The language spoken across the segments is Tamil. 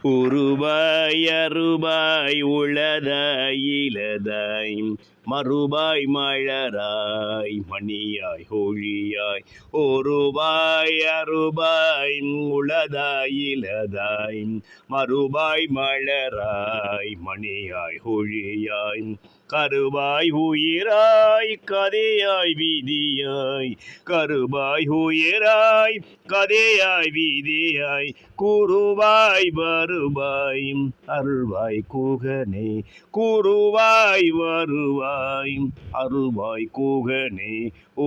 உருவாய் அருவாய் உளதாய் இலதாய் மறுபாய் மலராய் மணியாய் ஒளியாய் ஒருவாய் அருபாய் உளதாய் இலதாய் மறுபாய் மலராய் மணியாய் ஒளியாய் கருவாய் உயிராய் கதையாய் வீதியாய் கருவாய் உயிராய் கதையாய் வீதியாய் கூறுவாய் வருவாய் அருள்வாய் கூகனே கூறுவாய் வருவாய் அருள்வாய் கூகனே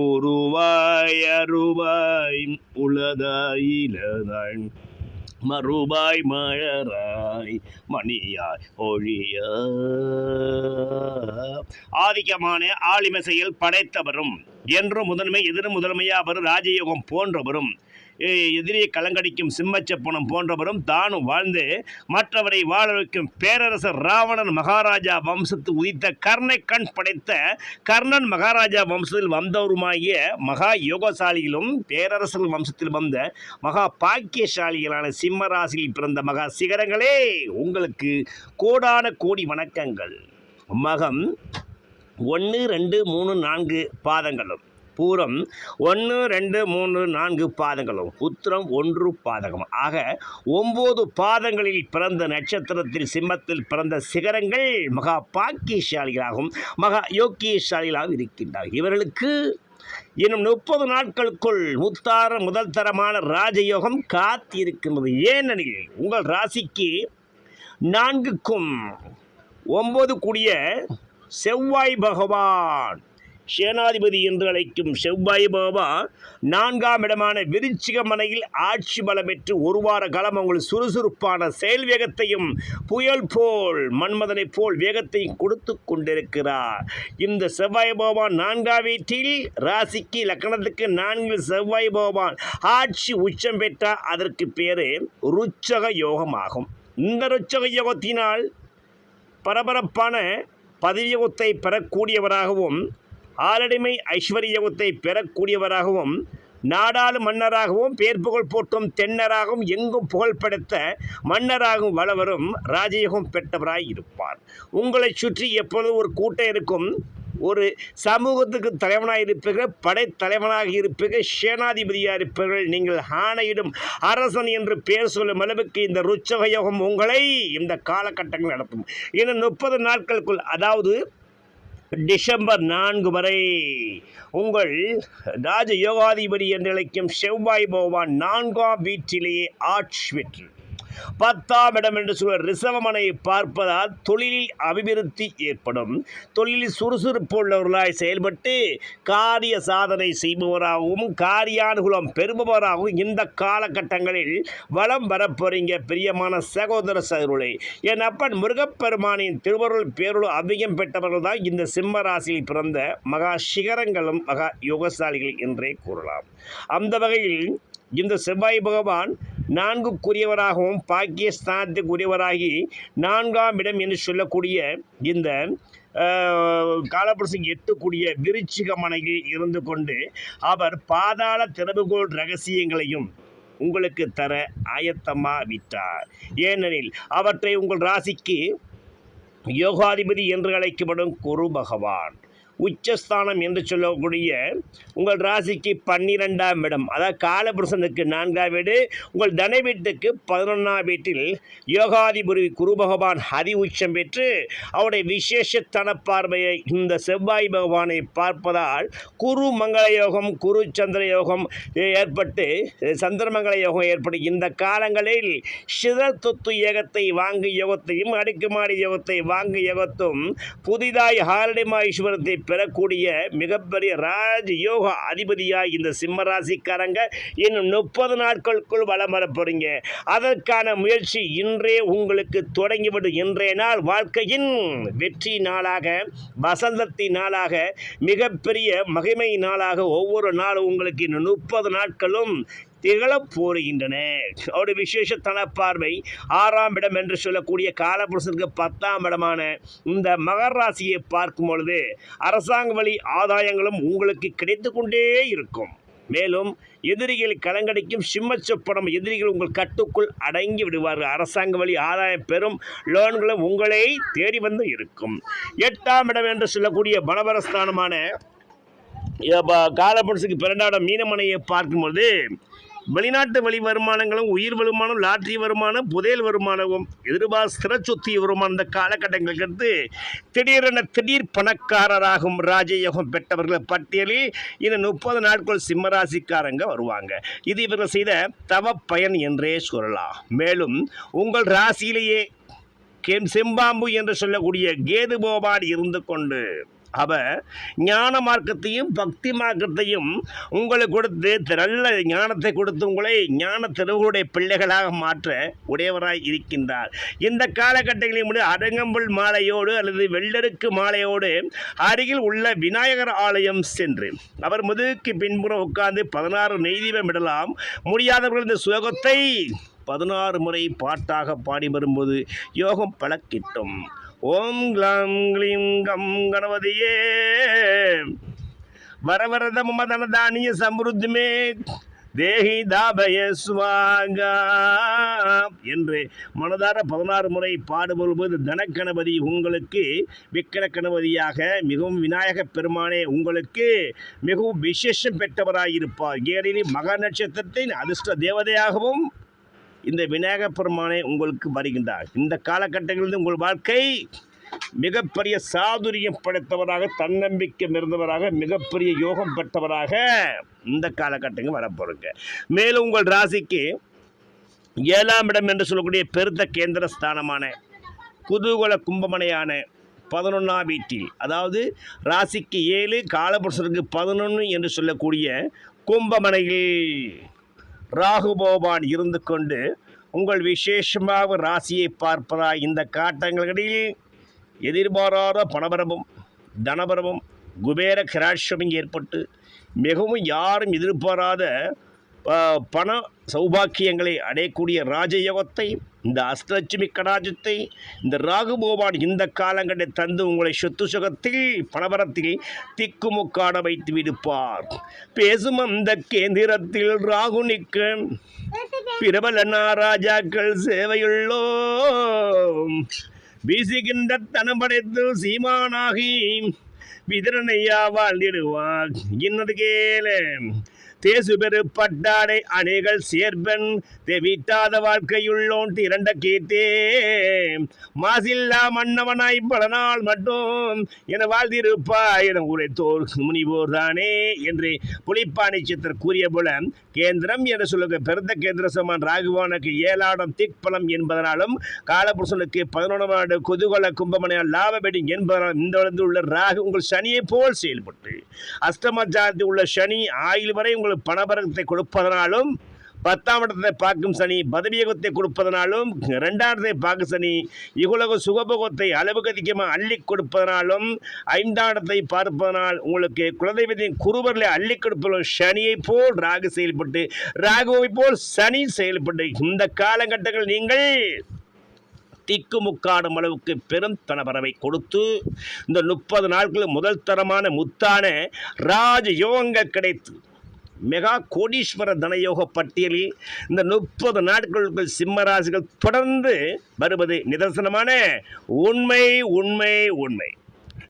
உருவாய் அருவாய் உளதாய் இலதாய் மறுபாய் மலராய் மணியாய் ஒழியா. ஆதிக்கமான ஆளிமசையில் படைத்தவரும் என்றும் முதன்மை எதிரும் முதன்மையாவர் ராஜயோகம் போன்றவரும் எதிரியை கலங்கடிக்கும் சிம்மச்சப்பனம் போன்றவரும் தானும் வாழ்ந்து மற்றவரை வாழ வைக்கும் பேரரசர் ராவணன் மகாராஜா வம்சத்து உதித்த கர்ணை கண் படைத்த கர்ணன் மகாராஜா வம்சத்தில் வந்தவருமாகிய மகா யோகசாலிகளும் பேரரசர் வம்சத்தில் வந்த மகா பாக்கியசாலிகளான சிம்ம ராசியில் பிறந்த மகா சிகரங்களே, உங்களுக்கு கோடான கோடி வணக்கங்கள். மகம் 1 2 3 4 பாதங்களும், பூரம் 1 2 3 4 பாதங்களும், உத்திரம் 1 பாதகம் ஆக 9 பாதங்களில் பிறந்த நட்சத்திரத்தில் சிம்மத்தில் பிறந்த சிகரங்கள் மகா பாக்கியசாலிகளாகவும் மகா யோக்கியசாலிகளாகவும் இருக்கின்றார்கள். இவர்களுக்கு இன்னும் 30 நாட்களுக்குள் முதல் தரமான ராஜயோகம் காத்திருக்கின்றது. ஏனெனில் உங்கள் ராசிக்கு 4க்கும் 9 கூடிய செவ்வாய் பகவான், சேனாதிபதி என்று அழைக்கும் செவ்வாய் பகவான் 4ஆம் இடமான விருச்சிக மனையில் ஆட்சி பலம் பெற்று ஒரு வார காலம் உங்கள் சுறுசுறுப்பான செயல் வேகத்தையும் புயல் போல் மன்மதனை போல் வேகத்தையும் கொடுத்து கொண்டிருக்கிறார். இந்த செவ்வாய் பகவான் 4ஆம் வீட்டில் ராசிக்கு லக்னத்துக்கு 4 செவ்வாய் பகவான் ஆட்சி உச்சம் பெற்றால் அதற்கு பேரு ருச்சக யோகமாகும். இந்த ருச்சக யோகத்தினால் பரபரப்பான பதவியோகத்தை பெறக்கூடியவராகவும் ஆலடிமை ஐஸ்வர்யத்தை பெறக்கூடியவராகவும் நாடாளு மன்னராகவும் பேர்புகழ் போட்டும் தென்னராகவும் எங்கும் புகழ் படைத்த மன்னராகவும் வளவரும் ராஜயோகம் பெற்றவராய் இருப்பார். உங்களை சுற்றி எப்பொழுதும் ஒரு கூட்டம் இருக்கும். ஒரு சமூகத்துக்கு தலைவனாக இருப்பீர்கள், படைத்தலைவனாக இருப்பீர்கள், சேனாதிபதியாக இருப்பீர்கள். நீங்கள் ஆணையிடும் அரசன் என்று பெயர் சொல்லும் அளவுக்கு இந்த ருச்சக யோகம் உங்களை இந்த காலகட்டங்கள் நடத்தும். இன்னும் 30 நாட்களுக்குள், அதாவது டிசம்பர் 4 வரை உங்கள் ராஜ யோகாதிபதி என்று அழைக்கும் செவ்வாய் பகவான் 4ஆம் வீட்டிலேயே ஆட்சி பெற்று 10ஆம் இடம் என்று சொல்ல ரிசவமனையை பார்ப்பதால் தொழிலில் அபிவிருத்தி ஏற்படும். தொழிலில் சுறுசுறுப்பு உள்ளவர்களாய் செயல்பட்டு காரிய சாதனை செய்பவராகவும் காரியானுகூலம் பெறுபவராகவும் இந்த காலகட்டங்களில் வளம் வரப்போறீங்க. பிரியமான சகோதர சகோதரர்களே, என் அப்பன் முருகப்பெருமானின் திருவருள் பேருள் அதிகம் பெற்றவர்கள் தான் இந்த சிம்ம ராசியில் பிறந்த மகா சிகரங்களும் மகா யோகசாலிகள் என்றே கூறலாம். அந்த வகையில் இந்த செவ்வாய் பகவான் 4க்குரியவராகவும் பாக்கியஸ்தானத்துக்குரியவராகி 4ஆம் இடம் என்று சொல்லக்கூடிய இந்த காலபுருஷன் 8 கூடிய விருச்சிக மனையில் இருந்து கொண்டு அவர் பாதாள திறவுகோள் ரகசியங்களையும் உங்களுக்கு தர ஆயத்தமாவிட்டார். ஏனெனில் அவற்றை உங்கள் ராசிக்கு யோகாதிபதி என்று அழைக்கப்படும் குரு பகவான் உச்சஸ்தானம் என்று சொல்லக்கூடிய உங்கள் ராசிக்கு 12ஆம் இடம், அதாவது காலபுருஷனுக்கு 4ஆம் வீடு, உங்கள் தன வீட்டுக்கு 11ஆம் வீட்டில் யோகாதிபதி குரு பகவான் அதி உச்சம் பெற்று அவருடைய விசேஷத்தன பார்வையை இந்த செவ்வாய் பகவானை பார்ப்பதால் குரு மங்கள யோகம் குரு சந்திர யோகம் ஏற்பட்டு சந்திரமங்கல யோகம் ஏற்பட்டு இந்த காலங்களில் சிதல் தொத்து யோகத்தை வாங்கு யோகத்தையும் அடுக்குமாடி யோகத்தை வாங்கு யோகத்தும் புதிதாய் ஹாரடிமா ஈஸ்வரத்தை பெறக்கூடிய மிகப்பெரிய ராஜ யோக அதிபதியாய் இந்த சிம்மராசிக்காரங்க இன்னும் 30 நாட்களுக்குள் வலம் வர போறீங்க. அதற்கான முயற்சி இன்றே உங்களுக்கு தொடங்கிவிடும். இன்றைய நாள் வாழ்க்கையின் வெற்றி நாளாக, வசந்தத்தின் நாளாக, மிகப்பெரிய மகிமை நாளாக ஒவ்வொரு நாளும் உங்களுக்கு இன்னும் 30 நாட்களும் திகழப் போகின்றன. அவருடைய விசேஷத்தன பார்வை 6ஆம் இடம் என்று சொல்லக்கூடிய காலபுருஷனுக்கு 10ஆம் இடமான இந்த மகர ராசியை பார்க்கும் பொழுது அரசாங்க வழி ஆதாயங்களும் உங்களுக்கு கிடைத்து கொண்டே இருக்கும். மேலும் எதிரிகள் கலங்கடிக்கும் சிம்மச்சப்பனம் எதிரிகள் உங்கள் கட்டுக்குள் அடங்கி விடுவார்கள். அரசாங்க வழி ஆதாயம் பெறும் லோன்களும் உங்களை தேடி வந்து இருக்கும். 8ஆம் இடம் என்று சொல்லக்கூடிய பலபரஸ்தானமான காலபுருஷுக்கு 12ஆம் இடம் மீனமனையை பார்க்கும்போது வெளிநாட்டு வழி வருமானங்களும், உயிர் வருமானம், லாட்ரி வருமானம், புதையல் வருமானமும், எதிர்பார்த்த சொத்தி வருமானம் இந்த காலகட்டங்களுக்கு அடுத்து திடீர் பணக்காரராகும் ராஜயோகம் பெற்றவர்கள் பட்டியலில் இன்னும் 30 நாட்கள் சிம்மராசிக்காரங்க வருவாங்க. இது இவர்கள் செய்த தவ பயன் என்றே சொல்லலாம். மேலும் உங்கள் ராசியிலேயே செம்பாம்பு என்று சொல்லக்கூடிய கேது பகவான் இருந்து கொண்டு அவர் ஞான மார்க்கத்தையும் பக்தி மார்க்கத்தையும் உங்களுக்கு கொடுத்து நல்ல ஞானத்தை கொடுத்து உங்களை ஞான தெருவுடைய பிள்ளைகளாக மாற்ற உடையவராய் இருக்கின்றார். இந்த காலகட்டங்களில் அருங்கம்புல் மாலையோடு அல்லது வெள்ளருக்கு மாலையோடு அருகில் உள்ள விநாயகர் ஆலயம் சென்று அவர் முதுகுக்கு பின்புறம் உட்கார்ந்து 16 நெய்தீபம் இடலாம். முடியாதவர்கள் இந்த சுலோகத்தை 16 முறை பாட்டாக பாடி வரும்போது யோகம் பல கிட்டும். ஓம் க்ளாம் க்ளீம் கம் கணபதியே வரவரத மமதன தானிய சம்ருத்திமே தேஹி தாபய சுவாகா என்று மனதார 16 முறை பாடுபடும்போது தனக்கணபதி உங்களுக்கு விக்கிர கணபதியாக மிகவும் விநாயக பெருமானே உங்களுக்கு மிகவும் விசேஷம் பெற்றவராயிருப்பார். ஏனெனில் மகா நட்சத்திரத்தின் அதிர்ஷ்ட தேவதையாகவும் இந்த விநாயக பெருமானே உங்களுக்கு வருகின்றார். இந்த காலகட்டங்களில் உங்கள் வாழ்க்கை மிகப்பெரிய சாதுரியம் படைத்தவராக, தன்னம்பிக்கை நிறைந்தவராக, மிகப்பெரிய யோகம் பெற்றவராக இந்த காலகட்டங்கள் வரப்போறீங்க. மேலும் உங்கள் ராசிக்கு 7ஆம் இடம் என்று சொல்லக்கூடிய பெருத்த கேந்திர ஸ்தானமான குதூகல கும்பமனையான 11ஆம் வீட்டில், அதாவது ராசிக்கு 7 காலபுருஷனுக்கு 11 என்று சொல்லக்கூடிய கும்பமனையில் ராகு பகவான் இருந்து கொண்டு உங்கள் விசேஷமாக ராசியை பார்ப்பதாய் இந்த காட்டங்களில் எதிர்பாராத பணபரமும் தனபரமும் குபேர கிராட்சமும் ஏற்பட்டு மிகவும் யாரும் எதிர்பாராத பண சௌபாக்கியங்களை அடையக்கூடிய ராஜயோகத்தை, இந்த அஷ்டலட்சுமி கடாஜத்தை இந்த ராகு பகவான் இந்த காலங்களில் தந்து உங்களை சொத்து சுகத்தில் பணபரத்தில் திக்குமுக்காட வைத்து விடுப்பார். பேசும் அந்த கேந்திரத்தில் ராகு நிற்க பிரபல ராஜாக்கள் சேவையுள்ளோ வீசுகின்ற தனப்படைத்து சீமானாகி விதரணையா வாழ்ந்திடுவார். இன்னது கேள தேசு பெரு பட்டாடை அணைகள் சேர்பன் வீட்டாத வாழ்க்கையுள்ளோன் திரண்ட கேட்டே மாசில்லா மன்னவனாய் பல நாள் மட்டும் என வாழ்ந்திருப்பாய் என உரைத்தோர் முனிவோர் தானே என்று புலிப்பாணி சித்தர் கூறிய போல கேந்திரம் என்று சொல்லுங்க பெருந்த கேந்திர சமான் ராகுவானுக்கு 7ஆம் திக்பலம் என்பதனாலும் காலபுருஷனுக்கு 11ஆம் குதூகல கும்பமனையால் லாபபடி என்பதனால் இந்த இடத்தில் உள்ள ராகு உங்கள் சனியை போல் செயல்பட்டு அஷ்டமஜாரத்தில் உள்ள சனி ஆயுள் வரை உங்கள் பணபரத்தை கொடுப்பதனாலும் 10ஆம் இடத்தை பார்க்கும் சனி பதவியோகத்தை கொடுப்பதனாலும் 2ஆம் இடத்தை பார்க்கும் சனி இகுலக சுகபோகத்தை அளவுக்கு அதிகமாக அள்ளி கொடுப்பதனாலும் 5ஆம் இடத்தை பார்ப்பதனால் உங்களுக்கு குலதெய்வத்தின் குருவர்களை அள்ளி கொடுப்பதும் சனியை போல் ராகு செயல்பட்டு ராகுவை போல் சனி செயல்பட்டு இந்த காலகட்டங்கள் நீங்கள் திக்குமுக்காடும் அளவுக்கு பெரும் தனபரவை கொடுத்து இந்த 30 நாட்களும் முதல் தரமான முத்தான ராஜயோகங்கள் கிடைத்து மெகா கோடீஸ்வர தனயோக பட்டியலில் இந்த 30 நாட்களுக்குள் சிம்மராசிகள் தொடர்ந்து வருவது நிதர்சனமான உண்மை.